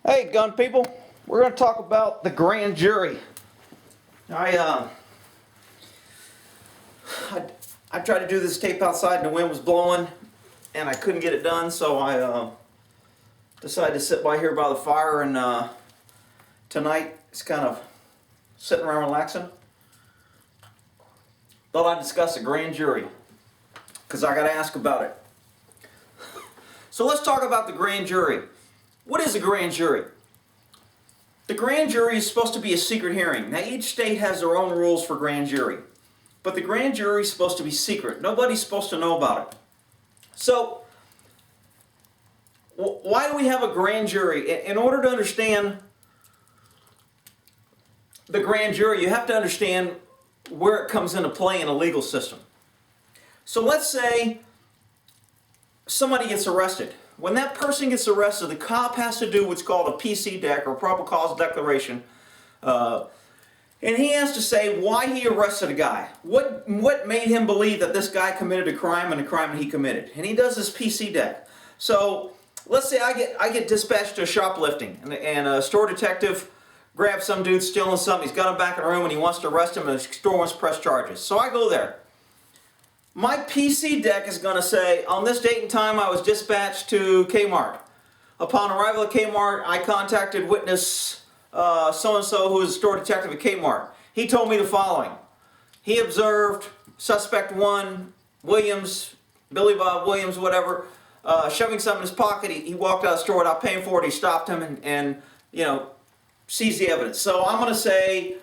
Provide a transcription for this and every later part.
Hey, gun people, we're going to talk about the grand jury. I tried to do this tape outside and the wind was blowing and I couldn't get it done, so I decided to sit by here by the fire, and tonight it's kind of sitting around relaxing. Thought I'd discuss the grand jury because I got to ask about it. So let's talk about the grand jury. What is a grand jury? The grand jury is supposed to be a secret hearing. Now, each state has their own rules for grand jury, but the grand jury is supposed to be secret. Nobody's supposed to know about it. So, why do we have a grand jury? In order to understand the grand jury, you have to understand where it comes into play in a legal system. So let's say somebody gets arrested. When that person gets arrested, the cop has to do what's called a PC dec, or probable cause declaration, and he has to say why he arrested a guy. What made him believe that this guy committed a crime and the crime that he committed? And he does this PC dec. So let's say I get dispatched to shoplifting, and a store detective grabs some dude stealing something. He's got him back in the room and he wants to arrest him, and the store wants to press charges. So I go there. My PC dec is going to say, on this date and time I was dispatched to Kmart. Upon arrival at Kmart, I contacted witness so-and-so, who is a store detective at Kmart. He told me the following. He observed suspect 1, Williams, Billy Bob Williams, whatever, shoving something in his pocket. He walked out of the store without paying for it. He stopped him and seized the evidence. So I'm going to say,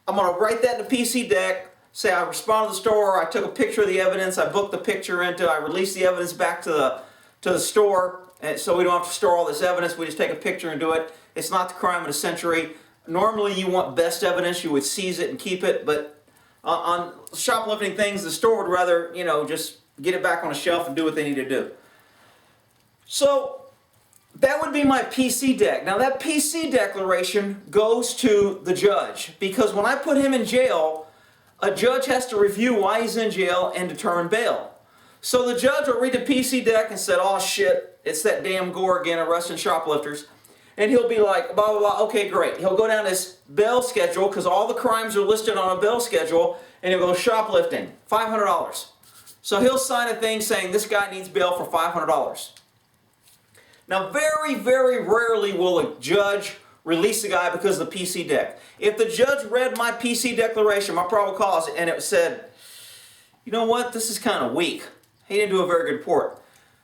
I'm going to write that in the PC dec. Say I responded to the store, I took a picture of the evidence, I booked the picture into, I released the evidence back to the store, and so we don't have to store all this evidence, we just take a picture and do it. It's not the crime of the century. Normally you want best evidence, you would seize it and keep it, but on shoplifting things, the store would rather, just get it back on a shelf and do what they need to do. So that would be my PC dec. Now that PC declaration goes to the judge, because when I put him in jail, a judge has to review why he's in jail and determine bail. So the judge will read the PC dec and said, oh shit, it's that damn Gore again arresting shoplifters. And he'll be like, blah, blah, blah, okay, great. He'll go down this bail schedule, because all the crimes are listed on a bail schedule, and he'll go shoplifting, $500. So he'll sign a thing saying this guy needs bail for $500. Now very, very rarely will a judge release the guy because of the PC dec. If the judge read my PC declaration, my probable cause, and it said, you know what, this is kind of weak. He didn't do a very good report.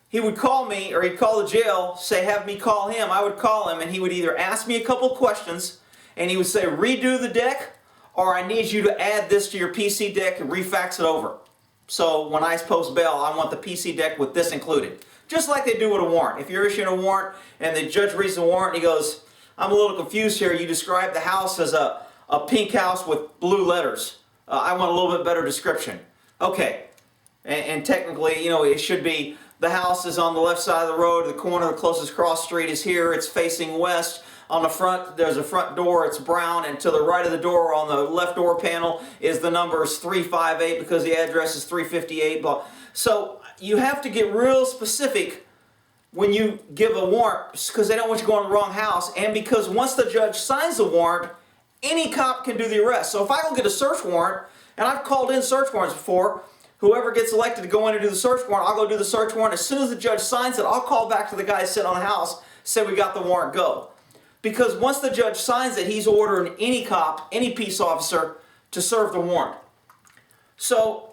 He would call me, or he'd call the jail, say have me call him. I would call him and he would either ask me a couple questions and he would say redo the dec, or I need you to add this to your PC dec and refax it over. So when I post bail, I want the PC dec with this included. Just like they do with a warrant. If you're issuing a warrant and the judge reads the warrant and he goes, I'm a little confused here. You described the house as a pink house with blue letters. I want a little bit better description. Okay. And technically, it should be the house is on the left side of the road. The corner of the closest cross street is here. It's facing west. On the front, there's a front door. It's brown. And to the right of the door, on the left door panel, is the numbers 358 because the address is 358. Blah. So you have to get real specific when you give a warrant, because they don't want you going to the wrong house, and because once the judge signs the warrant, any cop can do the arrest. So if I go get a search warrant, and I've called in search warrants before, whoever gets elected to go in and do the search warrant, I'll go do the search warrant. As soon as the judge signs it, I'll call back to the guy sitting on the house, say we got the warrant, go. Because once the judge signs it, he's ordering any cop, any peace officer, to serve the warrant. So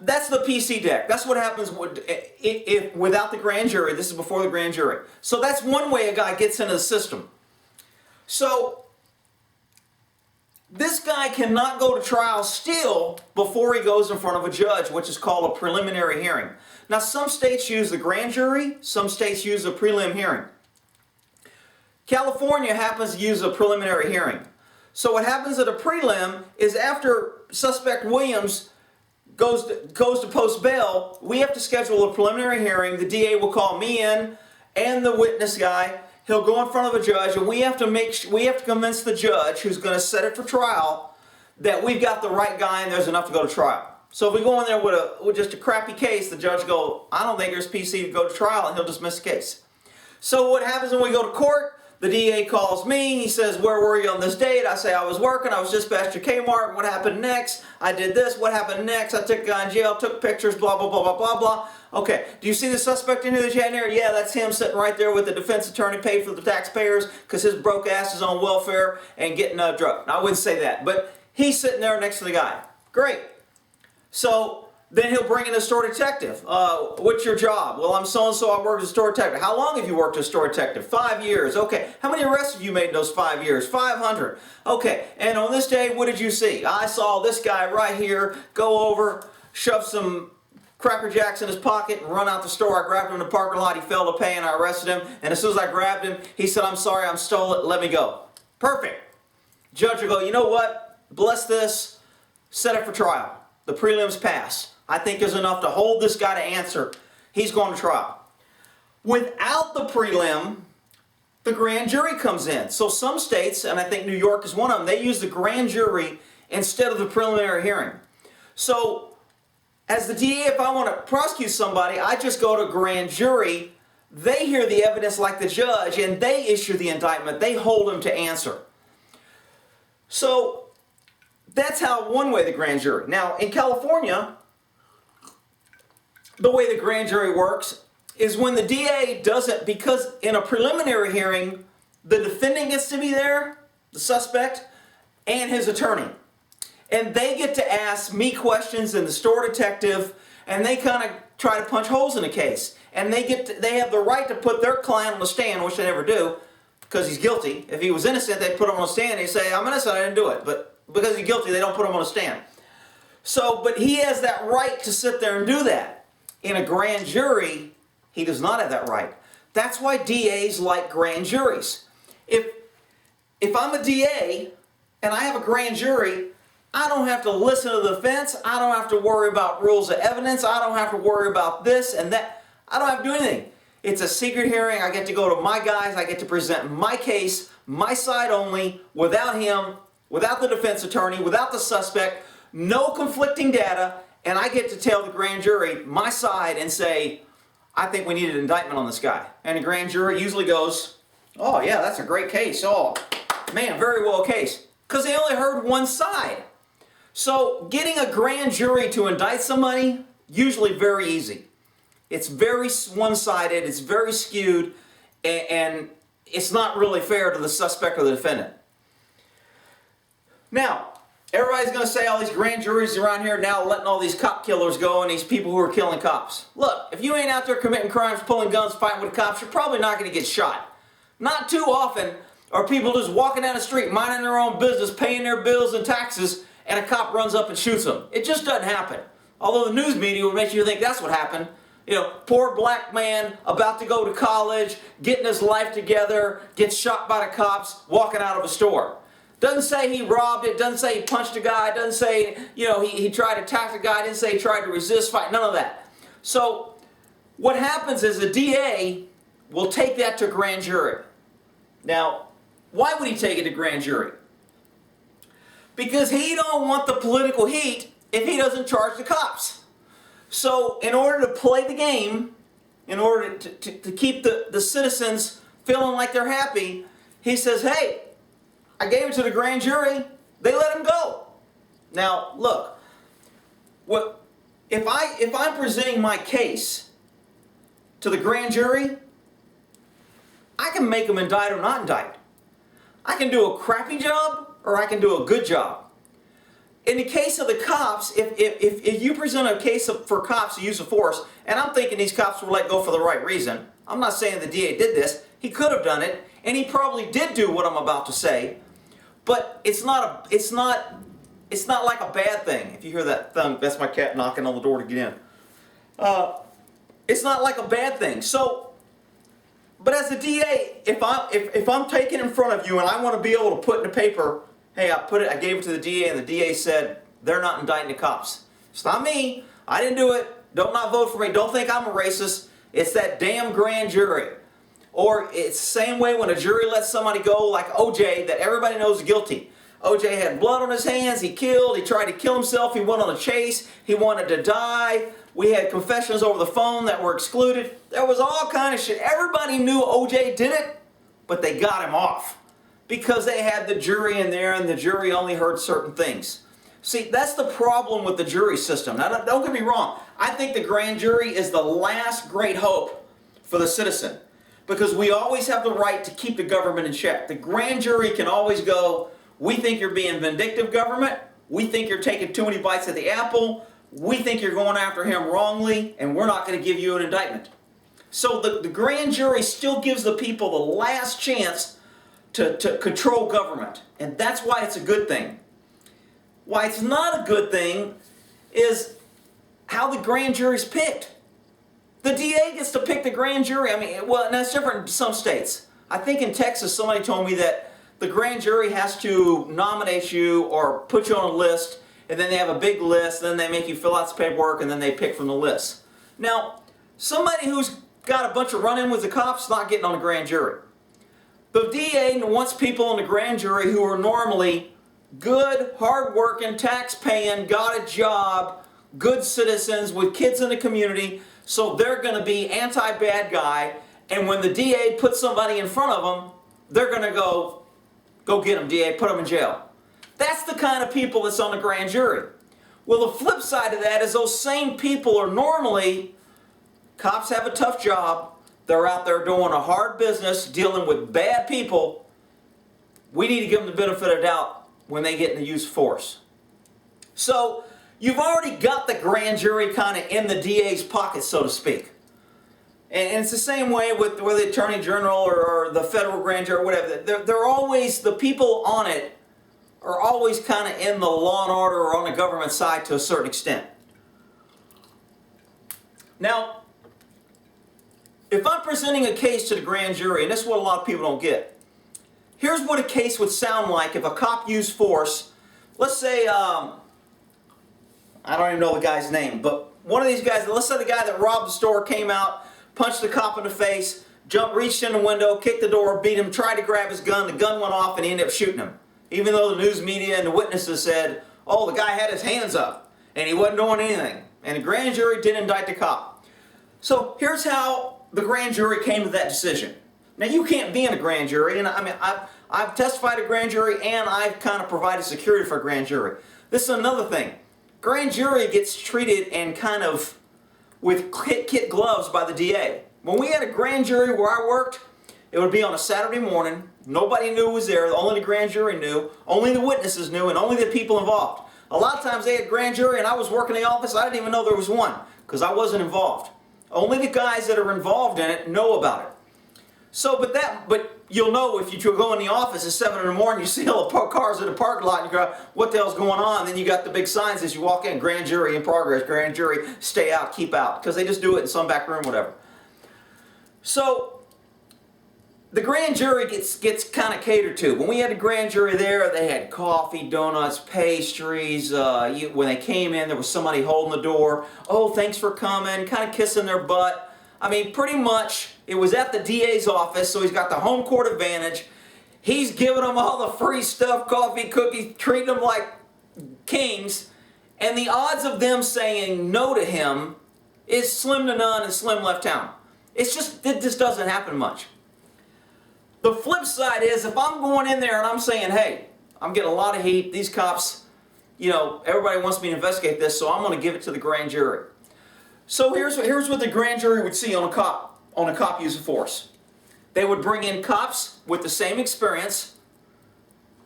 that's the PC dec. That's what happens if without the grand jury. This is before the grand jury. So that's one way a guy gets into the system. So this guy cannot go to trial still before he goes in front of a judge, which is called a preliminary hearing. Now some states use the grand jury, some states use a prelim hearing. California happens to use a preliminary hearing. So what happens at a prelim is after suspect Williams goes to post bail, we have to schedule a preliminary hearing. The DA will call me in and the witness guy. He'll go in front of a judge, and we have to convince the judge, who's going to set it for trial, that we've got the right guy and there's enough to go to trial. So if we go in there with just a crappy case, the judge go, I don't think there's PC to go to trial, and he'll dismiss the case. So what happens when we go to court? The DA calls me, he says, where were you on this date? I say, I was working, I was dispatched to Kmart. What happened next? I did this, what happened next? I took a guy in jail, took pictures, blah, blah, blah, blah, blah, blah. Okay, do you see the suspect in here that you had in here? Yeah, that's him sitting right there with the defense attorney paid for the taxpayers because his broke ass is on welfare and getting drugged. Now, I wouldn't say that, but he's sitting there next to the guy. Great. So then he'll bring in a store detective. What's your job? Well, I'm so-and-so, I work as a store detective. How long have you worked as a store detective? 5 years. Okay. How many arrests have you made in those 5 years? 500. Okay. And on this day, what did you see? I saw this guy right here go over, shove some Cracker Jacks in his pocket and run out the store. I grabbed him in the parking lot. He failed to pay and I arrested him. And as soon as I grabbed him, he said, I'm sorry, I stole it. Let me go. Perfect. Judge will go, you know what? Bless this. Set it for trial. The prelims pass. I think there's enough to hold this guy to answer. He's going to trial. Without the prelim, the grand jury comes in. So some states, and I think New York is one of them, they use the grand jury instead of the preliminary hearing. So as the DA, if I want to prosecute somebody, I just go to grand jury. They hear the evidence like the judge, and they issue the indictment. They hold him to answer. So that's how one way the grand jury. Now in California, the way the grand jury works is when the DA doesn't, because in a preliminary hearing, the defendant gets to be there, the suspect, and his attorney. And they get to ask me questions and the store detective, and they kind of try to punch holes in the case. And they have the right to put their client on the stand, which they never do, because he's guilty. If he was innocent, they'd put him on the stand and he'd say, I'm innocent, I didn't do it. But because he's guilty, they don't put him on the stand. So, but he has that right to sit there and do that. In a grand jury, he does not have that right. That's why DAs like grand juries. If I'm a DA and I have a grand jury, I don't have to listen to the defense. I don't have to worry about rules of evidence. I don't have to worry about this and that. I don't have to do anything. It's a secret hearing. I get to go to my guys. I get to present my case, my side only, without him, without the defense attorney, without the suspect, no conflicting data. And I get to tell the grand jury my side and say, I think we need an indictment on this guy. And the grand jury usually goes, oh yeah, that's a great case. Oh man, very well case. Because they only heard one side. So getting a grand jury to indict somebody, usually very easy. It's very one-sided, it's very skewed, and it's not really fair to the suspect or the defendant. Now, everybody's going to say all these grand juries around here now letting all these cop killers go and these people who are killing cops. Look, if you ain't out there committing crimes, pulling guns, fighting with cops, you're probably not going to get shot. Not too often are people just walking down the street, minding their own business, paying their bills and taxes, and a cop runs up and shoots them. It just doesn't happen. Although the news media will make you think that's what happened. You know, poor black man about to go to college, getting his life together, gets shot by the cops, walking out of a store. Doesn't say he robbed it, doesn't say he punched a guy, doesn't say, you know, he tried to attack the guy, didn't say he tried to resist, fight, none of that. So what happens is the DA will take that to grand jury. Now, why would he take it to grand jury? Because he don't want the political heat if he doesn't charge the cops. So in order to play the game, in order to keep the citizens feeling like they're happy, he says, hey, I gave it to the grand jury, they let him go. Now, look, if I'm presenting my case to the grand jury, I can make them indict or not indict. I can do a crappy job or I can do a good job. In the case of the cops, if you present a case for cops to use of force, and I'm thinking these cops were let go for the right reason, I'm not saying the DA did this, he could have done it, and he probably did do what I'm about to say, but it's not like a bad thing. If you hear that thump, that's my cat knocking on the door to get in. It's not like a bad thing. So, but as a DA, if I'm taken in front of you and I want to be able to put in the paper, hey, I gave it to the DA and the DA said they're not indicting the cops. It's not me. I didn't do it. Don't not vote for me. Don't think I'm a racist. It's that damn grand jury. Or it's the same way when a jury lets somebody go like OJ that everybody knows is guilty. OJ had blood on his hands. He killed. He tried to kill himself. He went on a chase. He wanted to die. We had confessions over the phone that were excluded. There was all kind of shit. Everybody knew OJ did it, but they got him off because they had the jury in there and the jury only heard certain things. See, that's the problem with the jury system. Now, don't get me wrong. I think the grand jury is the last great hope for the citizen because we always have the right to keep the government in check. The grand jury can always go, we think you're being vindictive, government. We think you're taking too many bites at the apple. We think you're going after him wrongly, and we're not going to give you an indictment. So the grand jury still gives the people the last chance to control government. And that's why it's a good thing. Why it's not a good thing is how the grand jury's picked. The DA gets to pick the grand jury. I mean, well, that's different in some states. I think in Texas, somebody told me that the grand jury has to nominate you or put you on a list, and then they have a big list, and then they make you fill out some paperwork, and then they pick from the list. Now, somebody who's got a bunch of run-in with the cops not getting on the grand jury. The DA wants people in the grand jury who are normally good, hard-working, tax-paying, got a job, good citizens with kids in the community, so they're going to be anti-bad guy, and when the DA puts somebody in front of them, they're going to go get him, DA, put him in jail. That's the kind of people that's on the grand jury. Well, the flip side of that is those same people are normally, cops have a tough job, they're out there doing a hard business, dealing with bad people. We need to give them the benefit of the doubt when they get in the use of force. So, you've already got the grand jury kind of in the DA's pocket, so to speak. And it's the same way with the Attorney General or the federal grand jury or whatever. They're always, the people on it are always kind of in the law and order or on the government side to a certain extent. Now, if I'm presenting a case to the grand jury, and this is what a lot of people don't get, here's what a case would sound like if a cop used force. Let's say, I don't even know the guy's name, but one of these guys, let's say the guy that robbed the store came out, punched the cop in the face, reached in the window, kicked the door, beat him, tried to grab his gun, the gun went off, and he ended up shooting him. Even though the news media and the witnesses said, oh, the guy had his hands up, and he wasn't doing anything. And the grand jury didn't indict the cop. So here's how the grand jury came to that decision. Now, you can't be in a grand jury, and I mean, I've testified at a grand jury, and I've kind of provided security for a grand jury. This is another thing. Grand jury gets treated and kind of with kid gloves by the DA. When we had a grand jury where I worked, it would be on a Saturday morning. Nobody knew it was there. Only the grand jury knew. Only the witnesses knew, and only the people involved. A lot of times they had grand jury, and I was working in the office. I didn't even know there was one because I wasn't involved. Only the guys that are involved in it know about it. So, but you'll know if you go in the office at 7 in the morning, you see all the cars in the parking lot, and you go, what the hell's going on? Then you got the big signs as you walk in, grand jury in progress, grand jury, stay out, keep out, because they just do it in some back room, whatever. So, the grand jury gets kind of catered to. When we had a grand jury there, they had coffee, donuts, pastries. When they came in, there was somebody holding the door. Oh, thanks for coming, kind of kissing their butt. I mean, pretty much, it was at the DA's office, so he's got the home court advantage. He's giving them all the free stuff, coffee, cookies, treating them like kings. And the odds of them saying no to him is slim to none and slim left town. It just doesn't happen much. The flip side is, if I'm going in there and I'm saying, hey, I'm getting a lot of heat, these cops, everybody wants me to investigate this, so I'm going to give it to the grand jury. So here's what the grand jury would see on a cop use of force. They would bring in cops with the same experience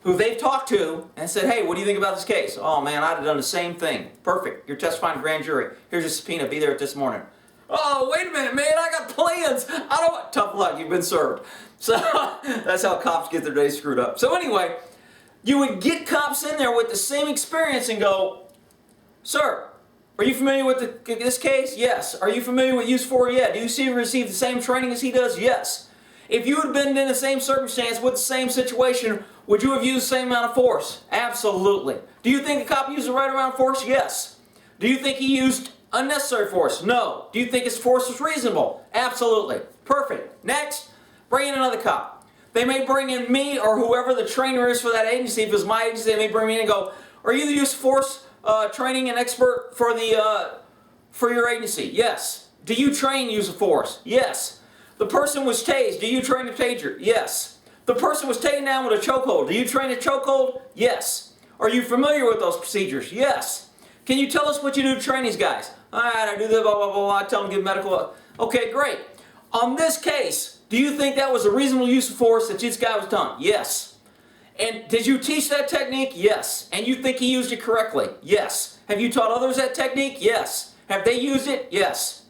who they've talked to and said, hey, what do you think about this case? Oh man, I'd have done the same thing. Perfect. You're testifying to grand jury. Here's your subpoena. Be there at this morning. Oh, wait a minute, man. I got plans. Tough luck. You've been served. So that's how cops get their day screwed up. So anyway, you would get cops in there with the same experience and go, sir, are you familiar with this case? Yes. Are you familiar with use for? Yeah. Do you receive the same training as he does? Yes. If you had been in the same circumstance with the same situation, would you have used the same amount of force? Absolutely. Do you think the cop used the right amount of force? Yes. Do you think he used unnecessary force? No. Do you think his force was reasonable? Absolutely. Perfect. Next, bring in another cop. They may bring in me or whoever the trainer is for that agency. If it's my agency, they may bring me in and go, are you the use of force training and expert for the for your agency? Yes. Do you train use of force? Yes. The person was tased. Do you train a taser? Yes. The person was taken down with a chokehold. Do you train a chokehold? Yes. Are you familiar with those procedures? Yes. Can you tell us what you do to train these guys? All right, I do this, blah, blah, blah, blah. I tell them to give medical. Okay, great. On this case, do you think that was a reasonable use of force that this guy was done? Yes. And did you teach that technique? Yes. And you think he used it correctly? Yes. Have you taught others that technique? Yes. Have they used it? Yes.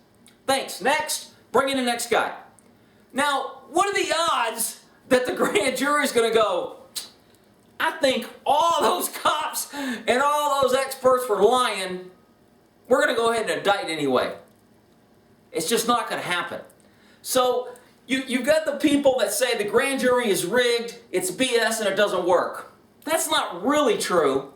Thanks. Next. Bring in the next guy. Now, what are the odds that the grand jury is going to go, I think all those cops and all those experts were lying. We're going to go ahead and indict anyway. It's just not going to happen. So you've got the people that say the grand jury is rigged, it's BS, and it doesn't work. That's not really true,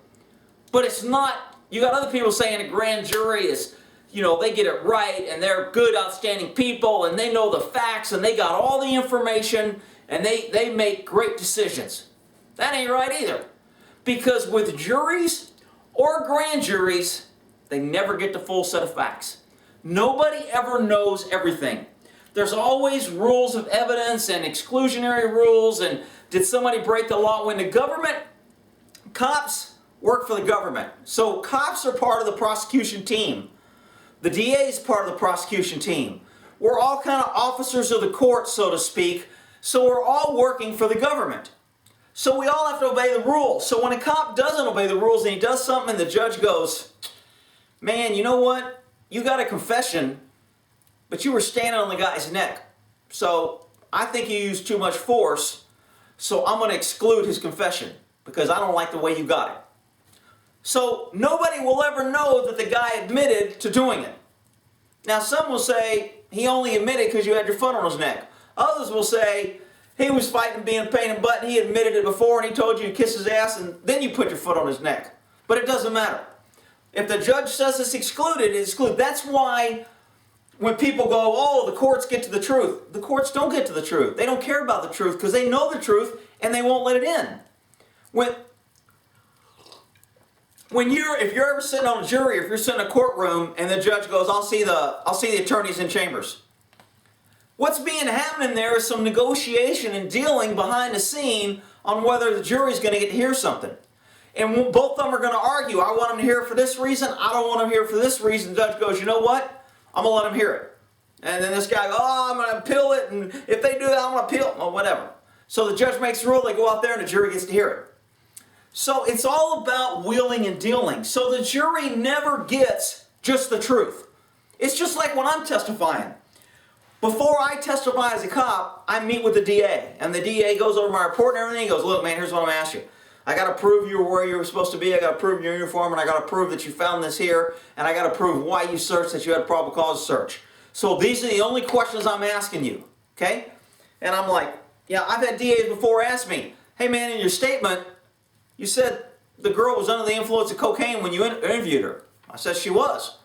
but it's not. You got other people saying the grand jury is, they get it right, and they're good, outstanding people, and they know the facts, and they got all the information, and they make great decisions. That ain't right either. Because with juries or grand juries, they never get the full set of facts. Nobody ever knows everything. There's always rules of evidence and exclusionary rules, and did somebody break the law? When the government, cops work for the government. So cops are part of the prosecution team. The DA is part of the prosecution team. We're all kind of officers of the court, so to speak, so we're all working for the government. So we all have to obey the rules. So when a cop doesn't obey the rules and he does something and the judge goes, man, you know what? You got a confession, but you were standing on the guy's neck. So I think you used too much force, so I'm going to exclude his confession because I don't like the way you got it. So nobody will ever know that the guy admitted to doing it. Now some will say he only admitted because you had your foot on his neck. Others will say he was fighting being a pain in the butt and he admitted it before and he told you to kiss his ass and then you put your foot on his neck. But it doesn't matter. If the judge says it's excluded, it's excluded. That's why when people go, oh, the courts get to the truth. The courts don't get to the truth. They don't care about the truth because they know the truth and they won't let it in. If you're ever sitting on a jury, if you're sitting in a courtroom and the judge goes, I'll see the attorneys in chambers. What's being happening there is some negotiation and dealing behind the scene on whether the jury's going to get to hear something. And both of them are going to argue. I want them to hear it for this reason. I don't want them to hear it for this reason. The judge goes, you know what? I'm going to let them hear it. And then this guy goes, oh, I'm going to appeal it. And if they do that, I'm going to appeal it. Well, whatever. So the judge makes the rule. They go out there and the jury gets to hear it. So it's all about wheeling and dealing. So the jury never gets just the truth. It's just like when I'm testifying. Before I testify as a cop, I meet with the DA. And the DA goes over my report and everything. He goes, look, man, here's what I'm going to ask you. I got to prove you were where you were supposed to be. I got to prove your uniform. And I got to prove that you found this here. And I got to prove why you searched, that you had a probable cause to search. So these are the only questions I'm asking you. Okay? And I'm like, yeah, I've had DAs before ask me, hey, man, in your statement, you said the girl was under the influence of cocaine when you interviewed her. I said she was.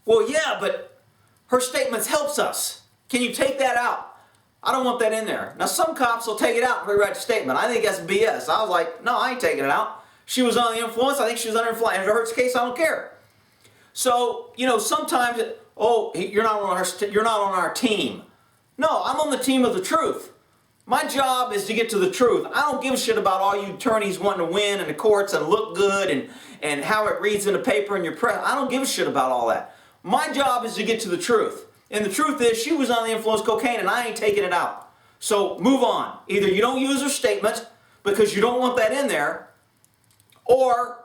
Well, yeah, but her statements helps us. Can you take that out? I don't want that in there. Now, some cops will take it out and rewrite the statement. I think that's BS. I was like, no, I ain't taking it out. She was under the influence. I think she was under influence. If it hurts the case, I don't care. So, sometimes, you're not on our team. No, I'm on the team of the truth. My job is to get to the truth. I don't give a shit about all you attorneys wanting to win in the courts and look good and how it reads in the paper and your press. I don't give a shit about all that. My job is to get to the truth. And the truth is, she was under the influence of cocaine and I ain't taking it out. So move on. Either you don't use her statement because you don't want that in there, or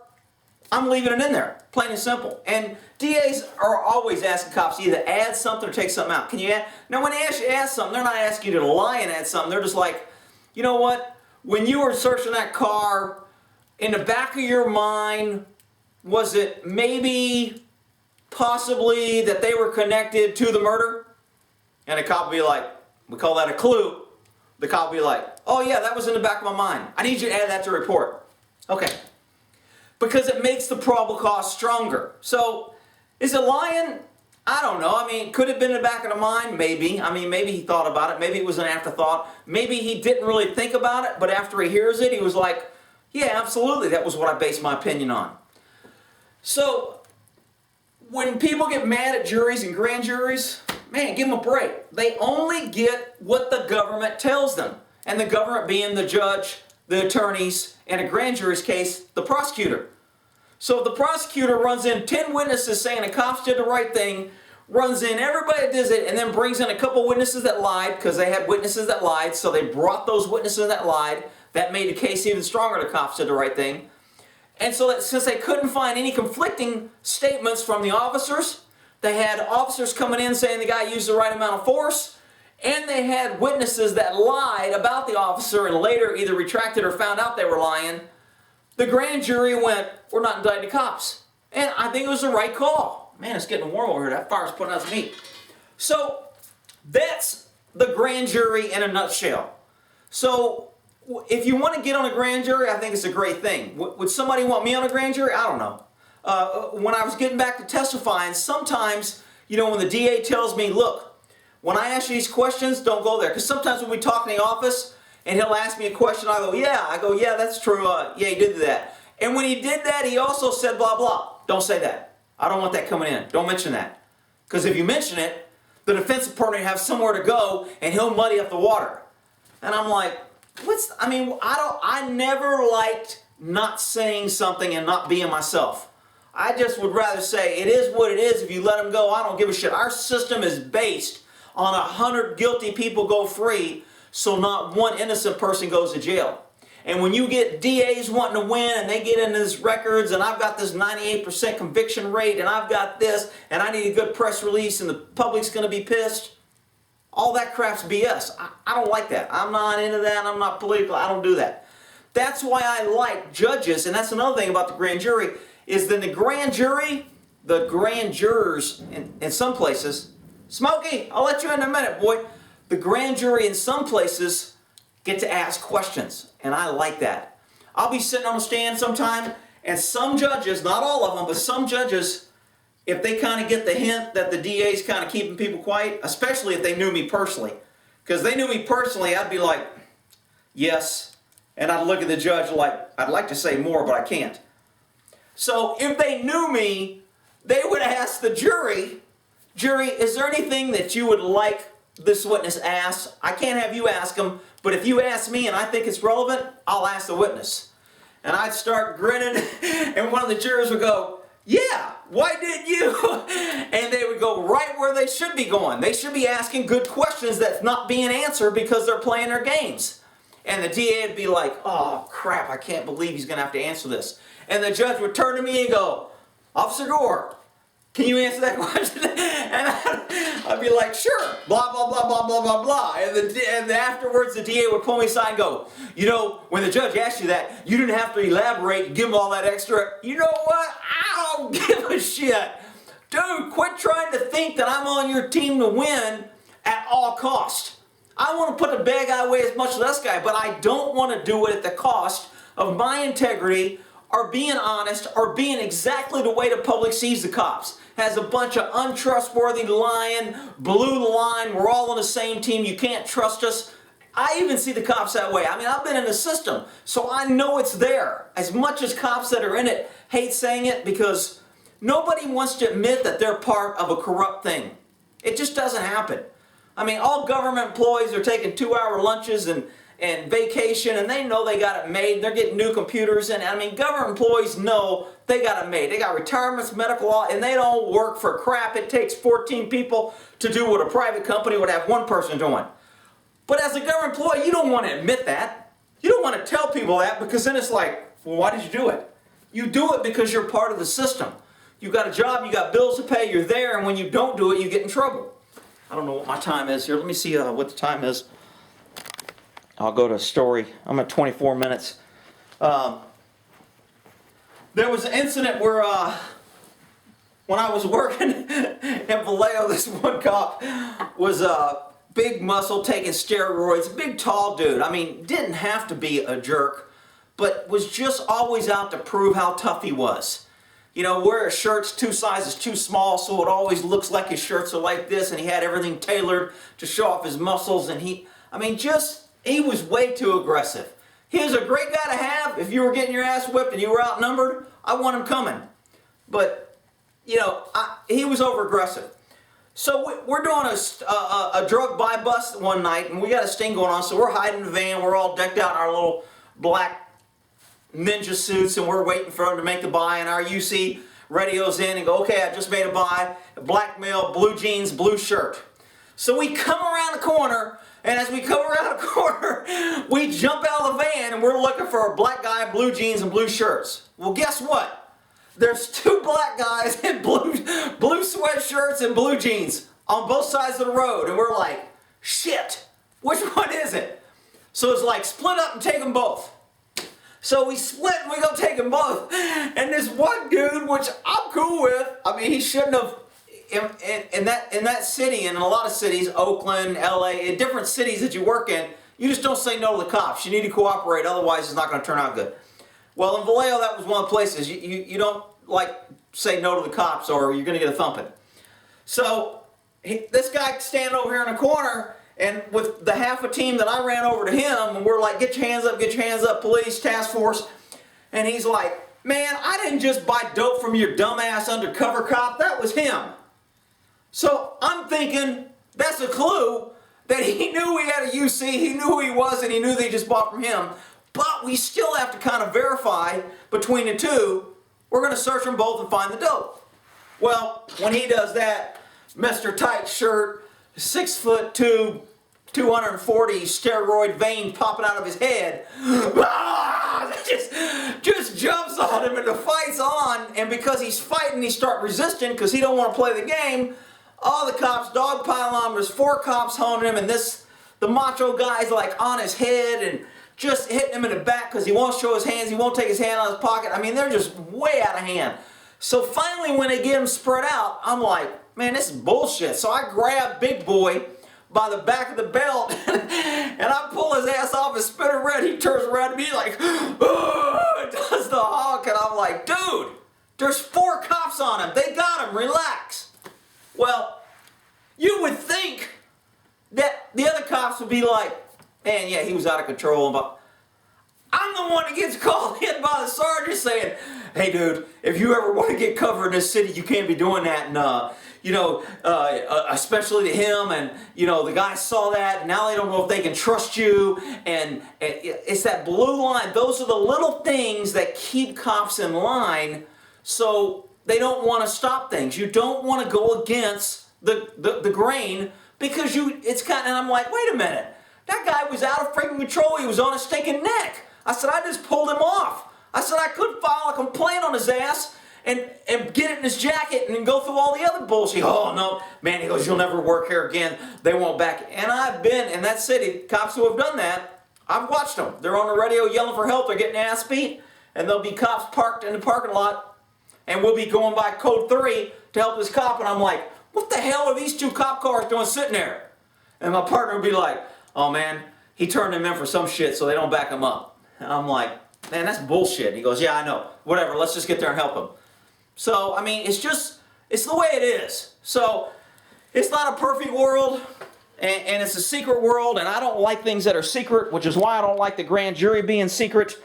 I'm leaving it in there. Plain and simple. And DAs are always asking cops to either add something or take something out. Can you add? Now, when they ask you to add something, they're not asking you to lie and add something. They're just like, you know what? When you were searching that car, in the back of your mind, was it maybe, possibly, that they were connected to the murder? And the cop will be like, we call that a clue. The cop will be like, oh yeah, that was in the back of my mind. I need you to add that to the report. Okay. Because it makes the probable cause stronger. So, is it lying? I don't know. I mean, could it have been in the back of the mind? Maybe. I mean, maybe he thought about it. Maybe it was an afterthought. Maybe he didn't really think about it, but after he hears it, he was like, yeah, absolutely, that was what I based my opinion on. So, when people get mad at juries and grand juries, man, give them a break. They only get what the government tells them. And the government being the judge, the attorneys, in a grand jury's case, the prosecutor. So if the prosecutor runs in 10 witnesses saying the cops did the right thing, runs in everybody that does it, and then brings in a couple witnesses that lied, because they had witnesses that lied, so they brought those witnesses that lied. That made the case even stronger the cops did the right thing. And so that since they couldn't find any conflicting statements from the officers, they had officers coming in saying the guy used the right amount of force, and they had witnesses that lied about the officer and later either retracted or found out they were lying. The grand jury went, we're not indicting the cops. And I think it was the right call. Man, it's getting warm over here. That fire's putting out some heat. So that's the grand jury in a nutshell. So if you want to get on a grand jury, I think it's a great thing. Would somebody want me on a grand jury? I don't know. When I was getting back to testifying, sometimes, when the DA tells me, look, when I ask you these questions, don't go there. Because sometimes when we talk in the office, and he'll ask me a question, I go, yeah, that's true. Yeah, he did that. And when he did that, he also said blah, blah. Don't say that. I don't want that coming in. Don't mention that. Because if you mention it, the defense attorney has somewhere to go, and he'll muddy up the water. And I'm like, I never liked not saying something and not being myself. I just would rather say, it is what it is. If you let them go, I don't give a shit. Our system is based on 100 guilty people go free, so not one innocent person goes to jail. And when you get DAs wanting to win and they get into these records and I've got this 98% conviction rate and I've got this and I need a good press release and the public's going to be pissed, all that crap's BS. I don't like that. I'm not into that. I'm not political. I don't do that. That's why I like judges, and that's another thing about the grand jury, is that the grand jury, the grand jurors in some places, Smokey, I'll let you in a minute, boy. The grand jury in some places get to ask questions, and I like that. I'll be sitting on a stand sometime, and some judges, not all of them, but some judges, if they kind of get the hint that the DA's kind of keeping people quiet, especially if they knew me personally, because they knew me personally, I'd be like, yes, and I'd look at the judge like, I'd like to say more, but I can't. So if they knew me, they would ask the jury, is there anything that you would like this witness asked? I can't have you ask them, but if you ask me and I think it's relevant, I'll ask the witness. And I'd start grinning, and one of the jurors would go, yeah, why did you? And they would go right where they should be going. They should be asking good questions that's not being answered because they're playing their games. And the DA would be like, oh crap, I can't believe he's going to have to answer this. And the judge would turn to me and go, Officer Gore, can you answer that question? And I'd be like, sure, blah, blah, blah, blah, blah, blah, blah. And afterwards, the DA would pull me aside and go, when the judge asked you that, you didn't have to elaborate and give him all that extra. You know what? I don't give a shit. Dude, quit trying to think that I'm on your team to win at all cost. I want to put the bad guy away as much as this guy, but I don't want to do it at the cost of my integrity or being honest or being exactly the way the public sees the cops. Has a bunch of untrustworthy lying, blew the line, we're all on the same team, you can't trust us. I even see the cops that way. I've been in the system, so I know it's there. As much as cops that are in it hate saying it because nobody wants to admit that they're part of a corrupt thing. It just doesn't happen. All government employees are taking 2-hour lunches and vacation, and they know they got it made. They're getting new computers, and government employees know they got it made. They got retirements, medical law, and they don't work for crap. It takes 14 people to do what a private company would have one person doing. But as a government employee, you don't want to admit that. You don't want to tell people that because then it's like, well, why did you do it? You do it because you're part of the system. You got a job, you got bills to pay, you're there, and when you don't do it, you get in trouble. I don't know what my time is here. Let me see what the time is. I'll go to a story. I'm at 24 minutes. There was an incident where when I was working in Vallejo, this one cop was a big muscle taking steroids, big tall dude. Didn't have to be a jerk, but was just always out to prove how tough he was. Wear his shirts 2 sizes too small, so it always looks like his shirts are like this, and he had everything tailored to show off his muscles, and he was way too aggressive. He was a great guy to have. If you were getting your ass whipped and you were outnumbered, I want him coming. But he was over aggressive. So we're doing a drug buy bust one night, and we got a sting going on, so we're hiding in the van. We're all decked out in our little black ninja suits, and we're waiting for him to make the buy, and our UC radios in and go, okay, I just made a buy, black male, blue jeans, blue shirt. So we come around the corner, and as we come around the corner, we jump out of the van, and we're looking for a black guy, blue jeans, and blue shirts. Well, guess what? There's two black guys in blue sweatshirts and blue jeans on both sides of the road, and we're like, shit, which one is it? So it's like, split up and take them both. So we split and we go take them both, and this one dude, which I'm cool with, I mean, he shouldn't have, in that city, and in a lot of cities, Oakland, LA, in different cities that you work in, you just don't say no to the cops. You need to cooperate, otherwise it's not going to turn out good. Well, in Vallejo, that was one of the places you don't say no to the cops or you're going to get a thumping. So this guy standing over here in the corner, and with the half a team that I ran over to him, and we're like, get your hands up, police, task force. And he's like, man, I didn't just buy dope from your dumbass undercover cop, that was him. So I'm thinking that's a clue that he knew we had a UC, he knew who he was, and he knew they just bought from him. But we still have to kind of verify between the two. We're going to search them both and find the dope. Well, when he does that, Mr. Tight Shirt, 6'2", 240 steroid vein popping out of his head, just jumps on him, and the fight's on. And because he's fighting, he starts resisting because he don't want to play the game. All the cops dogpile on him. There's 4 cops honing him, and the macho guy's like on his head and just hitting him in the back because he won't show his hands, he won't take his hand out of his pocket. I mean, they're just way out of hand. So finally, when they get him spread out, I'm like, man, this is bullshit. So I grab Big Boy by the back of the belt, and I pull his ass off and spin him red. He turns around to me like, oh, does the honk, and I'm like, dude, there's 4 cops on him. They got him, relax. Well, you would think that the other cops would be like, man, yeah, he was out of control. But I'm the one that gets called in by the sergeant saying, hey, dude, if you ever want to get covered in this city, you can't be doing that. And, especially to him. And, the guy saw that. And now they don't know if they can trust you. And it's that blue line. Those are the little things that keep cops in line, so they don't want to stop things. You don't want to go against the grain because and I'm like, wait a minute. That guy was out of freaking control. He was on his stinking neck. I said, I just pulled him off. I said, I could file a complaint on his ass and get it in his jacket and then go through all the other bullshit. Oh, no. Man, he goes, you'll never work here again. They won't back. And I've been in that city. Cops who have done that, I've watched them. They're on the radio yelling for help. They're getting ass beat. And there'll be cops parked in the parking lot. And we'll be going by code 3 to help this cop. And I'm like, what the hell are these 2 cop cars doing sitting there? And my partner would be like, oh man, he turned him in for some shit so they don't back him up. And I'm like, man, that's bullshit. And he goes, yeah, I know. Whatever, let's just get there and help him. So, I mean, it's the way it is. So, it's not a perfect world, and it's a secret world, and I don't like things that are secret, which is why I don't like the grand jury being secret.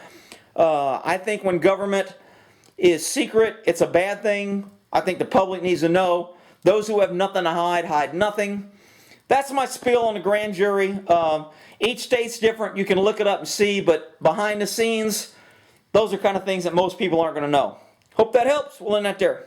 I think when government is secret, it's a bad thing. I think the public needs to know. Those who have nothing to hide nothing. That's my spiel on the grand jury. Each state's different. You can look it up and see, but behind the scenes, those are kind of things that most people aren't going to know. Hope that helps. We'll end that there.